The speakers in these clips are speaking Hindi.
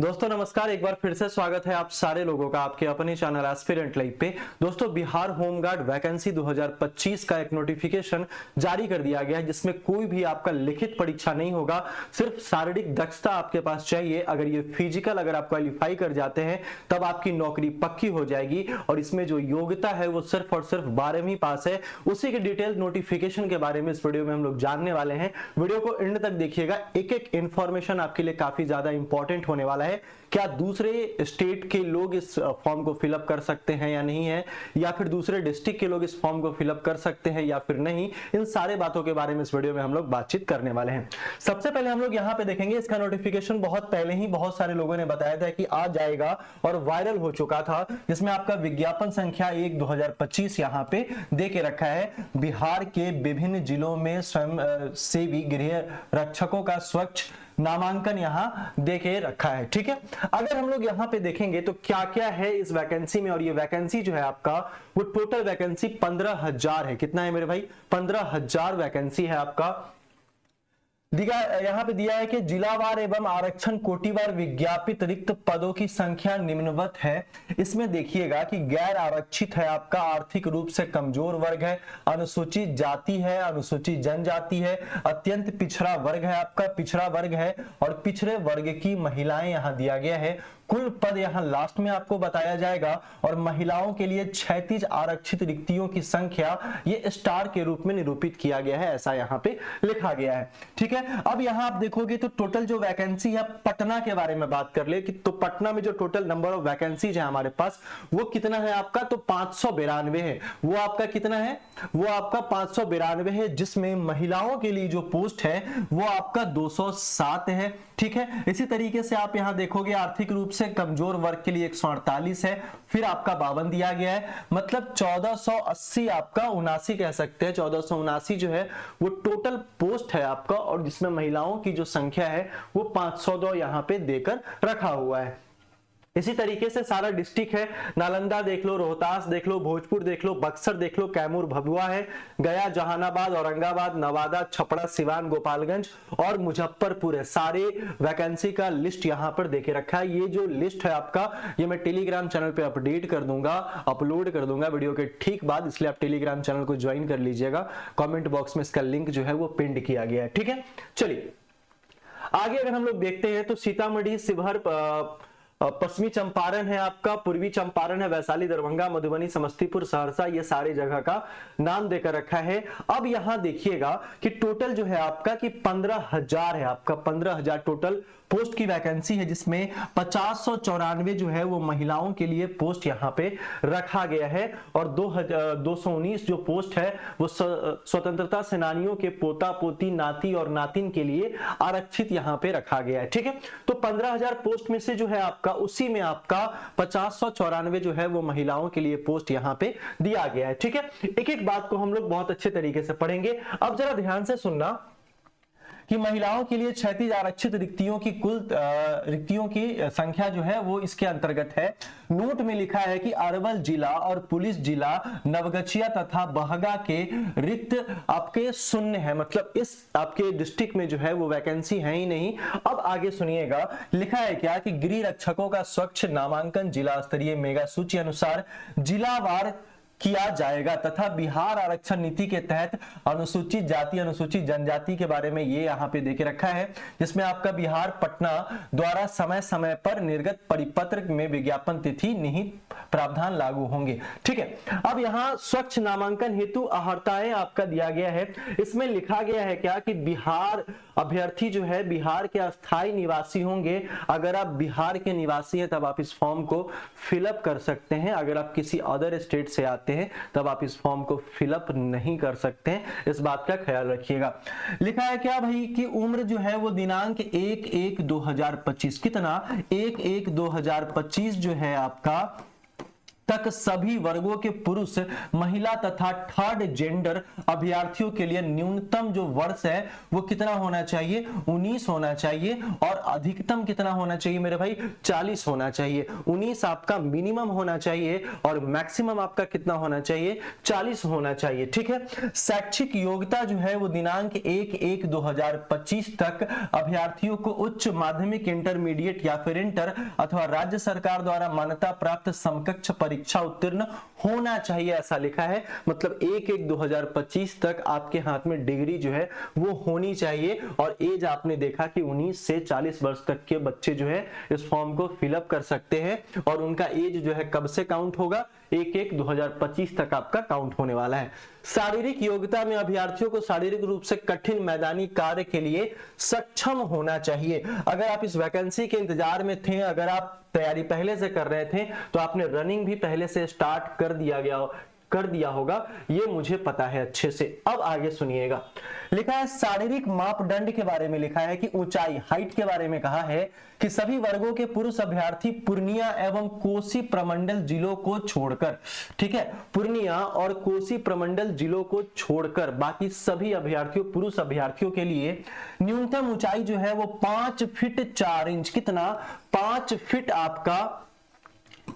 दोस्तों नमस्कार, एक बार फिर से स्वागत है आप सारे लोगों का आपके अपने चैनल एस्पिरेंट लाइव पे। दोस्तों बिहार होमगार्ड वैकेंसी 2025 का एक नोटिफिकेशन जारी कर दिया गया है जिसमें कोई भी आपका लिखित परीक्षा नहीं होगा, सिर्फ शारीरिक दक्षता आपके पास चाहिए। अगर ये फिजिकल अगर आप क्वालिफाई कर जाते हैं तब आपकी नौकरी पक्की हो जाएगी और इसमें जो योग्यता है वो सिर्फ और सिर्फ 12वीं पास है। उसी के डिटेल नोटिफिकेशन के बारे में इस वीडियो में हम लोग जानने वाले हैं। वीडियो को एंड तक देखिएगा, एक एक इंफॉर्मेशन आपके लिए काफी ज्यादा इंपॉर्टेंट होने वाला है। क्या दूसरे स्टेट के लोग इस फॉर्म को फिलअप कर सकते हैं या नहीं है, या फिर दूसरे डिस्ट्रिक्ट के लोग इस फॉर्म को फिलअप कर सकते हैं या फिर नहीं, इन सारे बातों के बारे में इस वीडियो में हम लोग बातचीत करने वाले हैं। सबसे पहले हम लोग यहाँ पे देखेंगे, इसका नोटिफिकेशन बहुत पहले ही बहुत सारे लोगों ने बताया था कि आ जाएगा और वायरल हो चुका था, जिसमें आपका विज्ञापन संख्या 1/2025 यहाँ पे दे के रखा है। बिहार के विभिन्न जिलों में स्वयं सेवी गृह रक्षकों का स्वच्छ नामांकन यहां देके रखा है। ठीक है, अगर हम लोग यहां पे देखेंगे तो क्या क्या है इस वैकेंसी में, और ये वैकेंसी जो है आपका वो टोटल वैकेंसी 15,000 है। कितना है मेरे भाई? 15,000 वैकेंसी है आपका। यहाँ पे दिया है कि जिलावार एवं आरक्षण कोटिवार विज्ञापित रिक्त पदों की संख्या निम्नवत है। इसमें देखिएगा कि गैर आरक्षित है आपका, आर्थिक रूप से कमजोर वर्ग है, अनुसूचित जाति है, अनुसूचित जनजाति है, अत्यंत पिछड़ा वर्ग है आपका, पिछड़ा वर्ग है और पिछड़े वर्ग की महिलाएं यहाँ दिया गया है। कुल पद यहाँ लास्ट में आपको बताया जाएगा और महिलाओं के लिए 36 आरक्षित रिक्तियों की संख्या ये स्टार के रूप में निरूपित किया गया है, ऐसा यहाँ पे लिखा गया है। ठीक है, अब यहाँ आप देखोगे तो टोटल जो वैकेंसी है, पटना के बारे में बात कर ले कि तो पटना में जो टोटल नंबर ऑफ वैकेंसीज है हमारे पास वो कितना है आपका? तो 592 है। वो आपका कितना है? वो आपका 592 है, जिसमें महिलाओं के लिए जो पोस्ट है वो आपका 207 है। ठीक है, इसी तरीके से आप यहाँ देखोगे आर्थिक रूप से कमजोर वर्ग के लिए 148 है, फिर आपका 52 दिया गया है, मतलब 1480 आपका 79 कह सकते हैं। 1479 जो है वो टोटल पोस्ट है आपका, और जिसमें महिलाओं की जो संख्या है वो 502 यहाँ पे देकर रखा हुआ है। इसी तरीके से सारा डिस्ट्रिक्ट है, नालंदा देख लो, रोहतास देख लो, भोजपुर देख लो, बक्सर देख लो, कैमूर भभुआ है, गया, जहानाबाद, औरंगाबाद, नवादा, छपरा, सिवान, गोपालगंज और मुजफ्फरपुर है। सारे वैकेंसी का लिस्ट यहाँ पर देके रखा है। ये जो लिस्ट है आपका ये मैं टेलीग्राम चैनल पे अपडेट कर दूंगा, अपलोड कर दूंगा वीडियो के ठीक बाद, इसलिए आप टेलीग्राम चैनल को ज्वाइन कर लीजिएगा। कॉमेंट बॉक्स में इसका लिंक जो है वो पिंड किया गया है। ठीक है, चलिए आगे अगर हम लोग देखते हैं तो सीतामढ़ी, शिवहर, पश्चिमी चंपारण है आपका, पूर्वी चंपारण है, वैशाली, दरभंगा, मधुबनी, समस्तीपुर, सहरसा, ये सारे जगह का नाम देकर रखा है। अब यहां देखिएगा कि टोटल जो है आपका कि 15,000 है आपका, 15,000 टोटल पोस्ट की वैकेंसी है, जिसमें 5094 जो है वो महिलाओं के लिए पोस्ट यहाँ पे रखा गया है और 219 जो पोस्ट है वो स्वतंत्रता सेनानियों के पोता पोती, नाती और नातिन के लिए आरक्षित यहाँ पे रखा गया है। ठीक है, तो 15,000 पोस्ट में से जो है आपका उसी में आपका 5094 जो है वो महिलाओं के लिए पोस्ट यहाँ पे दिया गया है। ठीक है, एक एक बात को हम लोग बहुत अच्छे तरीके से पढ़ेंगे। अब जरा ध्यान से सुनना कि महिलाओं के लिए 36 आरक्षित रिक्तियों की कुल रिक्तियों की संख्या जो है वो इसके अंतर्गत है। नोट में लिखा है कि अरवल जिला और पुलिस जिला नवगछिया तथा बहगा के रिक्त आपके शून्य है, मतलब इस आपके डिस्ट्रिक्ट में जो है वो वैकेंसी है ही नहीं। अब आगे सुनिएगा, लिखा है क्या कि गृह रक्षकों का स्वच्छ नामांकन जिला स्तरीय मेगा सूची अनुसार जिलावार किया जाएगा तथा बिहार आरक्षण नीति के तहत अनुसूचित जाति, अनुसूचित जनजाति के बारे में ये यहाँ पे देके रखा है, जिसमें आपका बिहार पटना द्वारा समय समय पर निर्गत परिपत्र में विज्ञापन तिथि निहित प्रावधान लागू होंगे। ठीक है, अब यहाँ स्वच्छ नामांकन हेतु अहर्ताएं आपका दिया गया है। इसमें लिखा गया है क्या कि बिहार अभ्यर्थी जो है बिहार के अस्थायी निवासी होंगे। अगर आप बिहार के निवासी हैं तब आप इस फॉर्म को फिलअप कर सकते हैं, अगर आप किसी अदर स्टेट से आते हैं तब आप इस फॉर्म को फिलअप नहीं कर सकते हैं, इस बात का ख्याल रखिएगा। लिखा है क्या भाई कि उम्र जो है वो दिनांक 1/1/2025 कितना 1/1/2025 जो है आपका तक सभी वर्गों के पुरुष, महिला तथा थर्ड जेंडर अभ्यर्थियों के लिए न्यूनतम जो वर्ष है वो कितना होना चाहिए, 19 होना चाहिए, और अधिकतम कितना होना चाहिए मेरे भाई, 40 होना चाहिए। 19 आपका मिनिमम होना चाहिए और मैक्सिमम आपका कितना होना चाहिए, 40 होना चाहिए। ठीक है। शैक्षिक योग्यता जो है वो दिनांक 1/1/2025 तक अभ्यर्थियों को उच्च माध्यमिक, इंटरमीडिएट या फिर इंटर अथवा राज्य सरकार द्वारा मान्यता प्राप्त समकक्ष परीक्षा उत्तीर्ण होना चाहिए, ऐसा लिखा है। मतलब 1/1/2025 तक आपके हाथ में डिग्री जो है वो होनी चाहिए। और एज आपने देखा कि 19 से 40 वर्ष तक के बच्चे जो है इस फॉर्म को फिलअप कर सकते हैं। और उनका एज जो है कब से काउंट होगा, 1/1/2025 तक आपका काउंट होने वाला है। शारीरिक योग्यता में अभ्यर्थियों को शारीरिक रूप से कठिन मैदानी कार्य के लिए सक्षम होना चाहिए। अगर आप इस वैकेंसी के इंतजार में थे, अगर आप तैयारी पहले से कर रहे थे, तो आपने रनिंग भी पहले से स्टार्ट कर दिया होगा, ये मुझे पता है अच्छे से। अब आगे सुनिएगा, लिखा है शारीरिक मापदंड के बारे में लिखा है कि ऊंचाई, हाइट के बारे में कहा है कि सभी वर्गों के पुरुष अभ्यर्थी पूर्णिया एवं कोसी प्रमंडल जिलों को छोड़कर, ठीक है, पूर्णिया और कोसी प्रमंडल जिलों को छोड़कर बाकी सभी अभ्यर्थियों, पुरुष अभ्यर्थियों के लिए न्यूनतम ऊंचाई जो है वो 5 फीट 4 इंच, कितना, 5 फीट आपका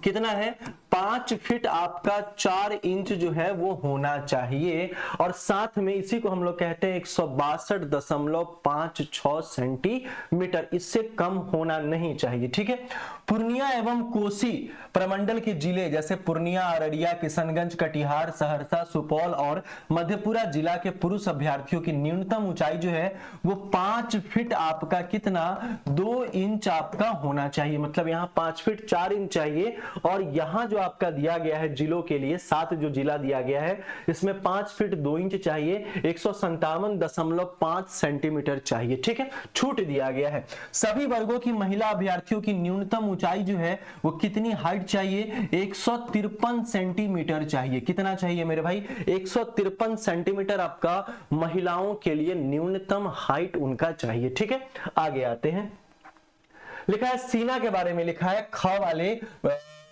कितना है, 5 फीट आपका 4 इंच जो है वो होना चाहिए। और साथ में इसी को हम लोग कहते हैं 162.56 सेंटीमीटर, इससे कम होना नहीं चाहिए। ठीक है। पूर्णिया एवं कोसी प्रमंडल के जिले जैसे पूर्णिया, अररिया, किशनगंज, कटिहार, सहरसा, सुपौल और मधेपुरा जिला के पुरुष अभ्यर्थियों की न्यूनतम ऊंचाई जो है वो 5 फीट आपका कितना, 2 इंच आपका होना चाहिए। मतलब यहाँ 5 फीट 4 इंच चाहिए। और यहाँ जो आपका दिया गया है जिलों के लिए, 7 जो जिला दिया गया है, इसमें 5 फीट 2 इंच चाहिए, 157.5 सेंटीमीटर चाहिए। ठीक है, छूट दिया गया है। सभी वर्गों की महिला अभ्यर्थियों की न्यूनतम ऊंचाई जो है वो कितनी हाइट चाहिए, 153 सेंटीमीटर चाहिए। कितना चाहिए मेरे भाई, 153 सेंटीमीटर आपका महिलाओं के लिए न्यूनतम हाइट उनका चाहिए। ठीक है, आगे आते हैं। लिखा है सीना के बारे में लिखा है, ख वाले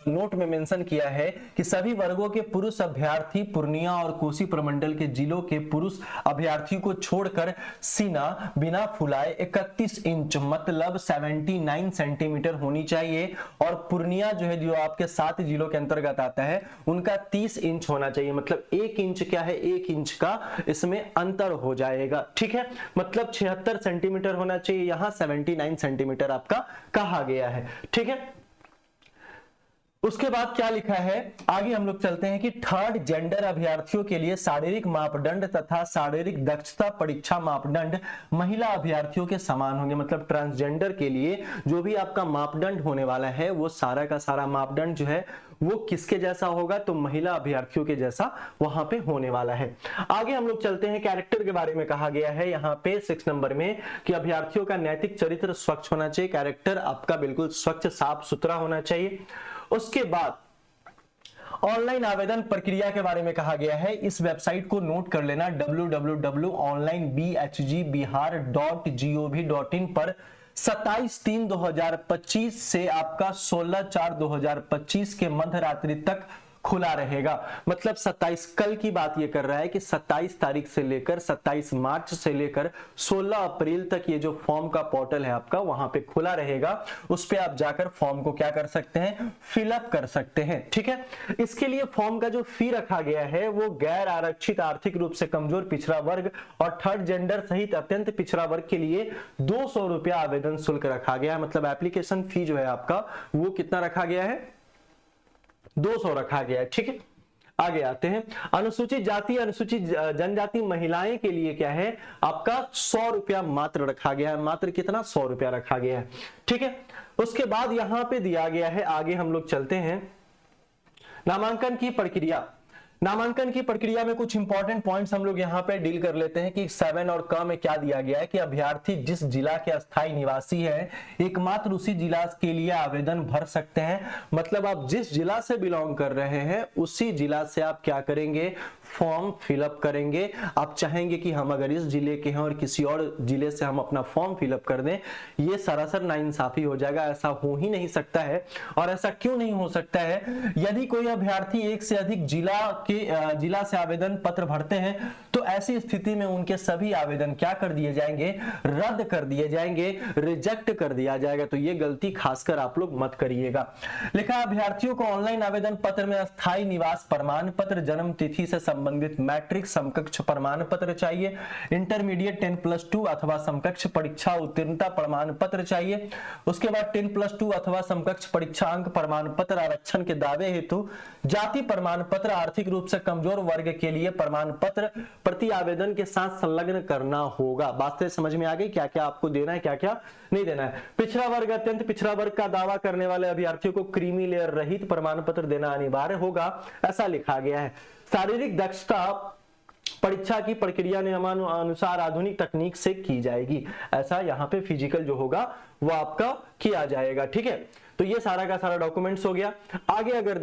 नोट में मेंशन किया है कि सभी वर्गों के पुरुष अभ्यर्थी पूर्णिया और कोसी प्रमंडल के जिलों के पुरुष अभ्यर्थियों को छोड़कर सीना बिना फुलाए 31 इंच मतलब 79 सेंटीमीटर होनी चाहिए। और पूर्णिया जो है, जो आपके 7 जिलों के अंतर्गत आता है, उनका 30 इंच होना चाहिए। मतलब 1 इंच क्या है, 1 इंच का इसमें अंतर हो जाएगा। ठीक है, मतलब 76 सेंटीमीटर होना चाहिए, यहां 79 सेंटीमीटर आपका कहा गया है। ठीक है, उसके बाद क्या लिखा है, आगे हम लोग चलते हैं कि थर्ड जेंडर अभ्यर्थियों के लिए शारीरिक मापदंड तथा शारीरिक दक्षता परीक्षा मापदंड महिला अभ्यर्थियों के समान होंगे। मतलब ट्रांसजेंडर के लिए जो भी आपका मापदंड होने वाला है वो सारा का सारा मापदंड जो है वो किसके जैसा होगा, तो महिला अभ्यर्थियों के जैसा वहां पे होने वाला है। आगे हम लोग चलते हैं, कैरेक्टर के बारे में कहा गया है यहाँ पे 6 नंबर में कि अभ्यर्थियों का नैतिक चरित्र स्वच्छ होना चाहिए। कैरेक्टर आपका बिल्कुल स्वच्छ साफ सुथरा होना चाहिए। उसके बाद ऑनलाइन आवेदन प्रक्रिया के बारे में कहा गया है। इस वेबसाइट को नोट कर लेना, www.onlinebhgbihar.gov.in पर 27/3/2025 से आपका 16/4/2025 के मध्य रात्रि तक खुला रहेगा। मतलब 27 कल की बात ये कर रहा है कि 27 तारीख से लेकर 27 मार्च से लेकर 16 अप्रैल तक ये जो फॉर्म का पोर्टल है आपका वहां पे खुला रहेगा। उस पे आप जाकर फॉर्म को क्या कर सकते हैं, फिलअप कर सकते हैं। ठीक है, इसके लिए फॉर्म का जो फी रखा गया है वो गैर आरक्षित, आर्थिक रूप से कमजोर, पिछड़ा वर्ग और थर्ड जेंडर सहित अत्यंत पिछड़ा वर्ग के लिए 200 रुपया आवेदन शुल्क रखा गया है। मतलब एप्लीकेशन फी जो है आपका वो कितना रखा गया है, 200 रखा गया है। ठीक है, आगे आते हैं। अनुसूचित जाति, अनुसूचित जनजाति महिलाएं के लिए क्या है आपका 100 रुपया मात्र रखा गया है। मात्र कितना, 100 रुपया रखा गया है। ठीक है, उसके बाद यहां पे दिया गया है, आगे हम लोग चलते हैं, नामांकन की प्रक्रिया। नामांकन की प्रक्रिया में कुछ इंपॉर्टेंट पॉइंट्स हम लोग यहाँ पे डील कर लेते हैं कि 7 और क में क्या दिया गया है कि अभ्यर्थी जिस जिला के अस्थायी निवासी है एकमात्र उसी जिला के लिए आवेदन भर सकते हैं। मतलब आप जिस जिला से बिलोंग कर रहे हैं उसी जिला से आप क्या करेंगे, फॉर्म फिलअप करेंगे। आप चाहेंगे कि हम अगर इस जिले के हैं और किसी और जिले से हम अपना फॉर्म फिलअप कर दें, ये सरासर नाइंसाफी हो जाएगा, ऐसा हो ही नहीं सकता है। और ऐसा क्यों नहीं हो सकता है? यदि कोई अभ्यर्थी एक से अधिक जिला से आवेदन पत्र भरते हैं तो ऐसी स्थिति में उनके सभी आवेदन क्या कर दिए जाएंगे, रद्द कर दिए जाएंगे, रिजेक्ट कर दिया जाएगा। तो ये गलती खासकर आप लोग मत करिएगा। लिखा अभ्यर्थियों को ऑनलाइन आवेदन पत्र में अस्थायी निवास प्रमाण पत्र, जन्म तिथि से संबंधित मैट्रिक समकक्ष प्रमाण पत्र चाहिए, इंटरमीडिएट 10+2 अथवा समकक्ष परीक्षा उत्तीर्णता प्रमाण पत्र चाहिए। उसके बाद 10+2 अथवा समकक्ष परीक्षा अंक प्रमाण पत्र, आरक्षण के दावे हेतु जाति प्रमाण पत्र, आर्थिक रूप से कमजोर वर्ग के लिए प्रमाण पत्र प्रति आवेदन के साथ संलग्न करना होगा। बात से समझ में आ गई, क्या क्या आपको देना है, क्या क्या नहीं देना है। पिछड़ा वर्ग, अत्यंत पिछड़ा वर्ग का दावा करने वाले अभ्यर्थियों को क्रीमी लेयर रहित प्रमाण पत्र देना अनिवार्य होगा, ऐसा लिखा गया है। शारीरिक दक्षता परीक्षा की प्रक्रिया नियमानुसार आधुनिक तकनीक से की जाएगी, ऐसा यहाँ पे फिजिकल जो होगा वो आपका किया जाएगा। ठीक है, तो ये सारा का सारा डॉक्यूमेंट्स हो गया। आगे अगर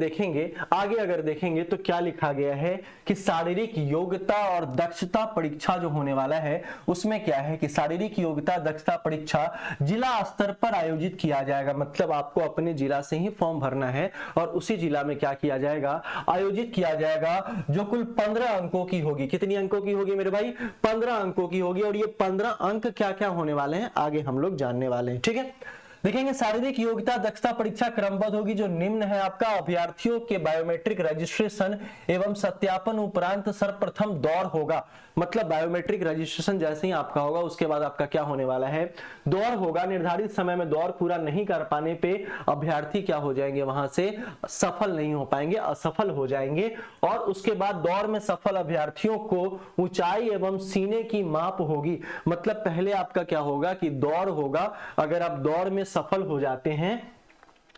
देखेंगे तो क्या लिखा गया है कि शारीरिक योग्यता और दक्षता परीक्षा जो होने वाला है उसमें क्या है कि शारीरिक योग्यता दक्षता परीक्षा जिला स्तर पर आयोजित किया जाएगा। मतलब आपको अपने जिला से ही फॉर्म भरना है और उसी जिला में क्या किया जाएगा, आयोजित किया जाएगा, जो कुल 15 अंकों की होगी। कितनी अंकों की होगी मेरे भाई? 15 अंकों की होगी। और ये 15 अंक क्या क्या होने वाले हैं आगे हम लोग जानने वाले हैं। ठीक है, देखेंगे शारीरिक योग्यता दक्षता परीक्षा क्रमबद्ध होगी, जो निम्न है आपका अभ्यर्थियों के बायोमेट्रिक रजिस्ट्रेशन एवं सत्यापन उपरांत सर्वप्रथम दौर होगा। मतलब बायोमेट्रिक रजिस्ट्रेशन जैसे ही आपका होगा उसके बाद आपका क्या होने वाला है, दौर होगा। निर्धारित समय में दौर पूरा नहीं कर पाने पे अभ्यर्थी क्या हो जाएंगे, वहां से सफल नहीं हो पाएंगे, असफल हो जाएंगे। और उसके बाद दौर में सफल अभ्यर्थियों को ऊंचाई एवं सीने की माप होगी। मतलब पहले आपका क्या होगा कि दौर होगा, अगर आप दौर में सफल हो जाते हैं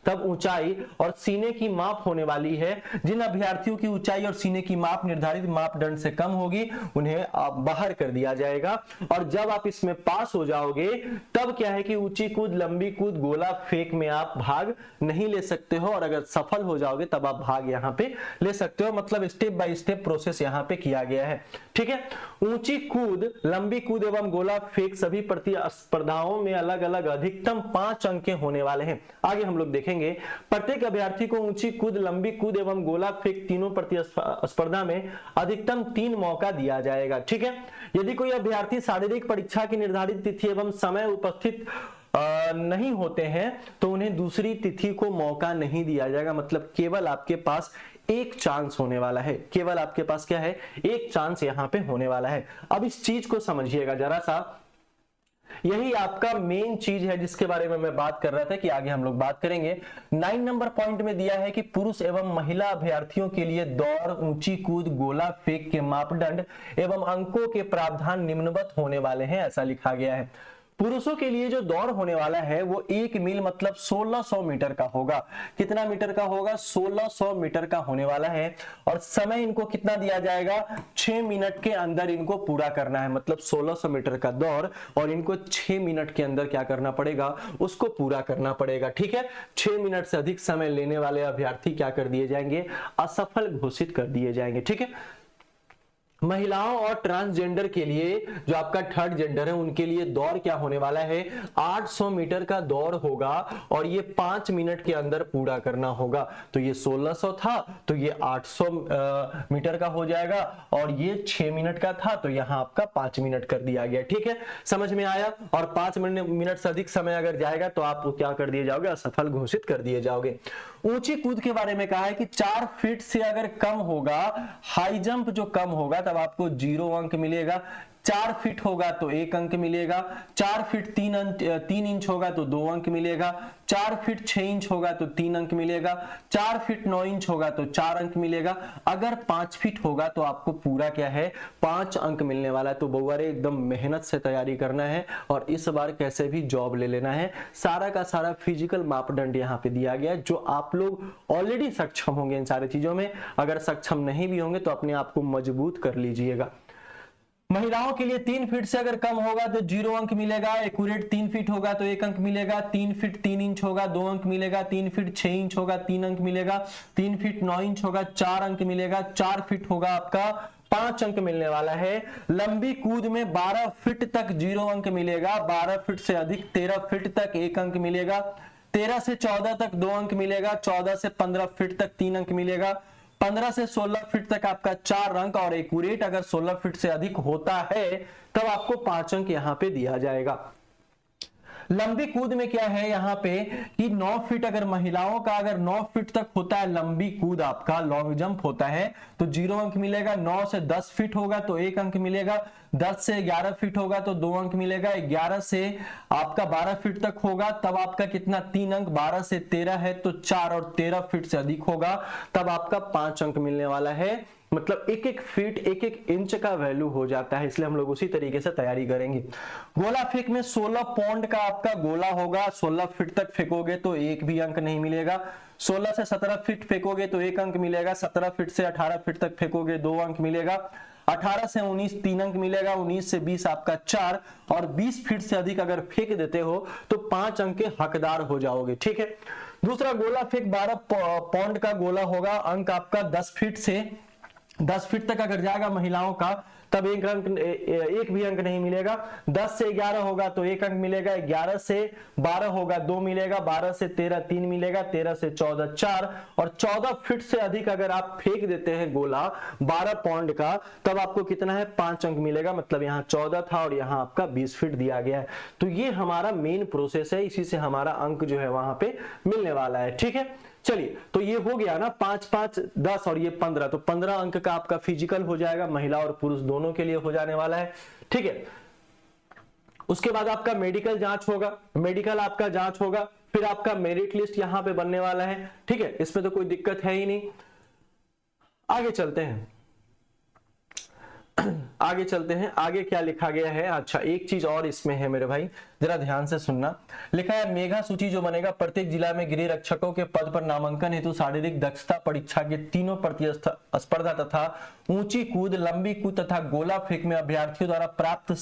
तब ऊंचाई और सीने की माप होने वाली है। जिन अभ्यर्थियों की ऊंचाई और सीने की माप निर्धारित मापदंड से कम होगी उन्हें बाहर कर दिया जाएगा। और जब आप इसमें पास हो जाओगे तब क्या है कि ऊंची कूद, लंबी कूद, गोला फेंक में आप भाग नहीं ले सकते हो, और अगर सफल हो जाओगे तब आप भाग यहाँ पे ले सकते हो। मतलब स्टेप बाय स्टेप प्रोसेस यहाँ पे किया गया है। ठीक है, ऊंची कूद, लंबी कूद एवं गोला फेंक सभी प्रतिस्पर्धाओं में अलग अलग अधिकतम 5 अंक होने वाले हैं। आगे हम लोग देखेंगे प्रत्येक अभ्यर्थी को ऊंची कूद, लंबी कूद एवं गोला फेंक तीनों प्रतिस्पर्धा में अधिकतम 3 मौका दिया जाएगा। ठीक है, यदि कोई अभ्यर्थी शारीरिक परीक्षा की निर्धारित तिथि एवं समय उपस्थित नहीं होते हैं तो उन्हें दूसरी तिथि को मौका नहीं दिया जाएगा। मतलब केवल आपके पास एक चांस होने वाला है, केवल आपके पास क्या है, एक चांस यहाँ पे होने वाला है। अब इस चीज को समझिएगा जरा सा, यही आपका मेन चीज है जिसके बारे में मैं बात कर रहा था कि आगे हम लोग बात करेंगे। 9 नंबर पॉइंट में दिया है कि पुरुष एवं महिला अभ्यर्थियों के लिए दौड़, ऊंची कूद, गोला फेंक के मापदंड एवं अंकों के प्रावधान निम्नवत होने वाले हैं, ऐसा लिखा गया है। पुरुषों के लिए जो दौड़ होने वाला है वो 1 मील मतलब 1600 मीटर का होगा। कितना मीटर का होगा? 1600 मीटर का होने वाला है। और समय इनको कितना दिया जाएगा? 6 मिनट के अंदर इनको पूरा करना है। मतलब 1600 मीटर का दौड़ और इनको 6 मिनट के अंदर क्या करना पड़ेगा, उसको पूरा करना पड़ेगा। ठीक है, 6 मिनट से अधिक समय लेने वाले अभ्यर्थी क्या कर दिए जाएंगे, असफल घोषित कर दिए जाएंगे। ठीक है, महिलाओं और ट्रांसजेंडर के लिए जो आपका थर्ड जेंडर है उनके लिए दौड़ क्या होने वाला है, 800 मीटर का दौड़ होगा और ये 5 मिनट के अंदर पूरा करना होगा। तो ये 1600 था तो ये 800 मीटर का हो जाएगा और ये 6 मिनट का था तो यहाँ आपका 5 मिनट कर दिया गया। ठीक है, समझ में आया। और 5 मिनट से अधिक समय अगर जाएगा तो आप क्या कर दिए जाओगे, असफल घोषित कर दिए जाओगे। ऊंची कूद के बारे में कहा है कि 4 फीट से अगर कम होगा, हाई जंप जो कम होगा तब आपको 0 अंक मिलेगा। 4 फीट होगा तो 1 अंक मिलेगा, 4 फीट 3 इंच होगा तो 2 अंक मिलेगा, 4 फीट 6 इंच होगा तो 3 अंक मिलेगा, 4 फीट 9 इंच होगा तो 4 अंक मिलेगा, अगर 5 फीट होगा तो आपको पूरा क्या है 5 अंक मिलने वाला है। तो बउआ रे एकदम मेहनत से तैयारी करना है और इस बार कैसे भी जॉब ले लेना है। सारा का सारा फिजिकल मापदंड यहाँ पे दिया गया है, जो आप लोग ऑलरेडी सक्षम होंगे इन सारी चीजों में, अगर सक्षम नहीं भी होंगे तो अपने आप को मजबूत कर लीजिएगा। महिलाओं के लिए 3 फीट से अगर कम होगा तो 0 अंक मिलेगा, एक्यूरेट 3 फीट होगा तो 1 अंक मिलेगा, 3 फीट 3 इंच होगा 2 अंक मिलेगा, 3 फीट 6 इंच होगा 3 अंक मिलेगा, 3 फीट 9 इंच होगा 4 अंक मिलेगा, 4 फीट होगा आपका 5 अंक मिलने वाला है। लंबी कूद में 12 फीट तक 0 अंक मिलेगा, 12 फीट से अधिक 13 फीट तक 1 अंक मिलेगा, 13 से 14 तक 2 अंक मिलेगा, 14 से 15 फीट तक 3 अंक मिलेगा, 15 से 16 फीट तक आपका 4 अंक, और एक्यूरेट अगर 16 फीट से अधिक होता है तब आपको 5 अंक यहां पे दिया जाएगा। लंबी कूद में क्या है यहाँ पे कि 9 फीट, अगर महिलाओं का अगर 9 फीट तक होता है लंबी कूद, आपका लॉन्ग जंप होता है तो 0 अंक मिलेगा, 9 से 10 फीट होगा तो 1 अंक मिलेगा, 10 से 11 फीट होगा तो 2 अंक मिलेगा, 11 से आपका 12 फीट तक होगा तब आपका कितना 3 अंक, 12 से 13 है तो 4, और 13 फीट से अधिक होगा तब आपका 5 अंक मिलने वाला है। मतलब एक एक फीट एक एक इंच का वैल्यू हो जाता है, इसलिए हम लोग उसी तरीके से तैयारी करेंगे। गोला फेंक में 16 पाउंड का आपका गोला होगा, 16 फीट तक फेंकोगे तो 1 भी अंक नहीं मिलेगा, 16 से 17 फीट फेंकोगे तो 1 अंक मिलेगा, 17 फीट से 18 फीट तक फेंकोगे 2 अंक मिलेगा, 18 से 19 3 अंक मिलेगा, 19 से 20 आपका 4, और 20 फीट से अधिक अगर फेंक देते हो तो 5 अंक के हकदार हो जाओगे। ठीक है। दूसरा गोला फेंक 12 पाउंड का गोला होगा, अंक आपका 10 फीट से 10 फीट तक अगर जाएगा महिलाओं का तब 1 भी अंक नहीं मिलेगा, 10 से 11 होगा तो 1 अंक मिलेगा, 11 से 12 होगा 2 मिलेगा, 12 से 13 3 मिलेगा, 13 से 14 4, और 14 फीट से अधिक अगर आप फेंक देते हैं गोला 12 पाउंड का तब आपको कितना है 5 अंक मिलेगा। मतलब यहाँ 14 था और यहाँ आपका 20 फीट दिया गया है। तो ये हमारा मेन प्रोसेस है, इसी से हमारा अंक जो है वहां पे मिलने वाला है। ठीक है। चलिए, तो ये हो गया ना 5 5 10 और ये 15, तो 15 अंक का आपका फिजिकल हो जाएगा, महिला और पुरुष दोनों के लिए हो जाने वाला है। ठीक है। उसके बाद आपका मेडिकल जांच होगा, मेडिकल आपका जांच होगा, फिर आपका मेरिट लिस्ट यहां पे बनने वाला है। ठीक है, इसमें तो कोई दिक्कत है ही नहीं। आगे चलते हैं, आगे चलते हैं, आगे क्या लिखा गया है। अच्छा, एक चीज और इसमें है मेरे भाई, जरा ध्यान से सुनना। लिखा है मेघा सूची जो बनेगा, प्रत्येक जिला में गृह रक्षकों के पद पर नामांकन हेतु शारीरिक दक्षता परीक्षा के तीनों प्रतिस्पर्धा तथा ऊंची कूद, लंबी कूद तथा गोला फेंक में अभ्यर्थियों द्वारा प्राप्त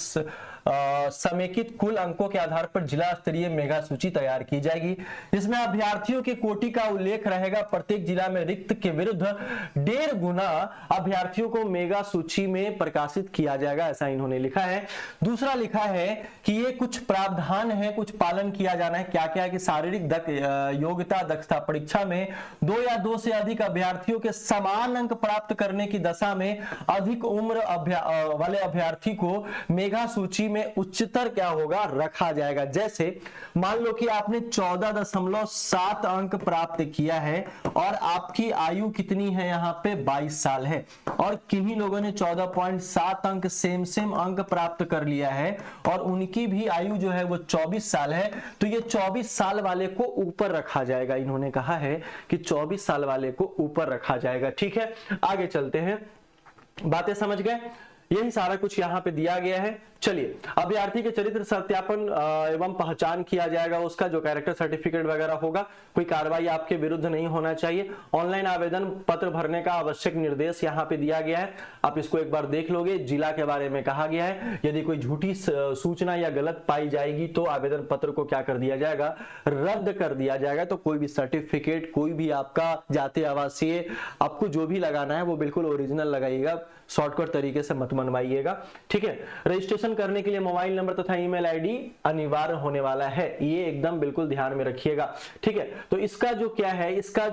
समेकित कुल अंकों के आधार पर जिला स्तरीय मेघा सूची तैयार की जाएगी। इसमें अभ्यर्थियों के कोटि का उल्लेख रहेगा। प्रत्येक जिला में रिक्त के विरुद्ध 1.5 गुना अभ्यर्थियों को मेगा सूची में प्रकाशित किया जाएगा, ऐसा इन्होंने लिखा है। दूसरा लिखा है कि ये कुछ प्रावधान है, कुछ पालन किया जाना है। क्या क्या है कि शारीरिक योग्यता दक्षता परीक्षा में 2 या 2 से अधिक अभ्यर्थियों के समान अंक प्राप्त करने की दशा में अधिक उम्र वाले अभ्यर्थी को मेगा सूची में उच्चतर क्या होगा रखा जाएगा। जैसे मान लो कि आपने 14.7 अंक प्राप्त किया है और आपकी आयु कितनी है यहाँ पे 22 साल है, और किन्हीं लोगों ने 14.7 अंक सेम अंक प्राप्त कर लिया है और उनकी भी आयु जो है वो 24 साल है, तो ये 24 साल वाले को ऊपर रखा जाएगा। इन्होंने कहा है कि 24 साल वाले को ऊपर रखा जाएगा। ठीक है, आगे चलते हैं। बातें समझ गए? यही सारा कुछ यहाँ पे दिया गया है। चलिए, अभ्यर्थी के चरित्र सत्यापन एवं पहचान किया जाएगा, उसका जो कैरेक्टर सर्टिफिकेट वगैरह होगा, कोई कार्रवाई आपके विरुद्ध नहीं होना चाहिए। ऑनलाइन आवेदन पत्र भरने का आवश्यक निर्देश यहाँ पे दिया गया है, आप इसको एक बार देख लोगे। जिला के बारे में कहा गया है, यदि कोई झूठी सूचना या गलत पाई जाएगी तो आवेदन पत्र को क्या कर दिया जाएगा, रद्द कर दिया जाएगा। तो कोई भी सर्टिफिकेट, कोई भी आपका जाति आवासीय, आपको जो भी लगाना है वो बिल्कुल ओरिजिनल लगाइएगा, शॉर्टकट तरीके से मत मनवाइएगा। ठीक है। रजिस्ट्रेशन करने के लिए मोबाइल नंबर तथा ईमेल आईडी अनिवार्य होने वाला है, ये एकदम बिल्कुल ध्यान में रखिएगा। ठीक है। तो इसका जो क्या है, इसका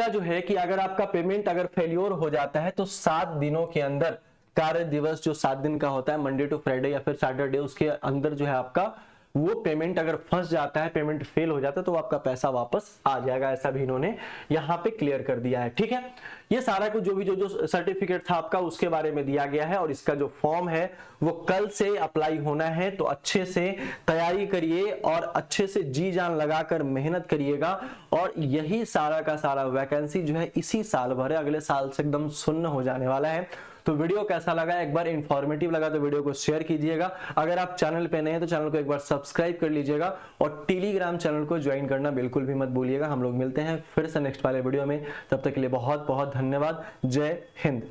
जो है कि अगर आपका पेमेंट अगर फेल्योर हो जाता है तो 7 दिनों के अंदर, कार्य दिवस जो 7 दिन का होता है, मंडे टू फ्राइडे या फिर सैटरडे, उसके अंदर जो है आपका वो पेमेंट अगर फंस जाता है, पेमेंट फेल हो जाता है, तो आपका पैसा वापस आ जाएगा। ऐसा भी इन्होंने यहाँ पे क्लियर कर दिया है। ठीक है, ये सारा कुछ जो सर्टिफिकेट था आपका उसके बारे में दिया गया है। और इसका जो फॉर्म है वो कल से अप्लाई होना है, तो अच्छे से तैयारी करिए और अच्छे से जी जान लगाकर मेहनत करिएगा। और यही सारा का सारा वैकेंसी जो है इसी साल भर है, अगले साल से एकदम शून्य हो जाने वाला है। तो वीडियो कैसा लगा, एक बार इंफॉर्मेटिव लगा तो वीडियो को शेयर कीजिएगा। अगर आप चैनल पे नए हैं तो चैनल को एक बार सब्सक्राइब कर लीजिएगा और टेलीग्राम चैनल को ज्वाइन करना बिल्कुल भी मत भूलिएगा। हम लोग मिलते हैं फिर से नेक्स्ट वाले वीडियो में, तब तक के लिए बहुत बहुत धन्यवाद। जय हिंद।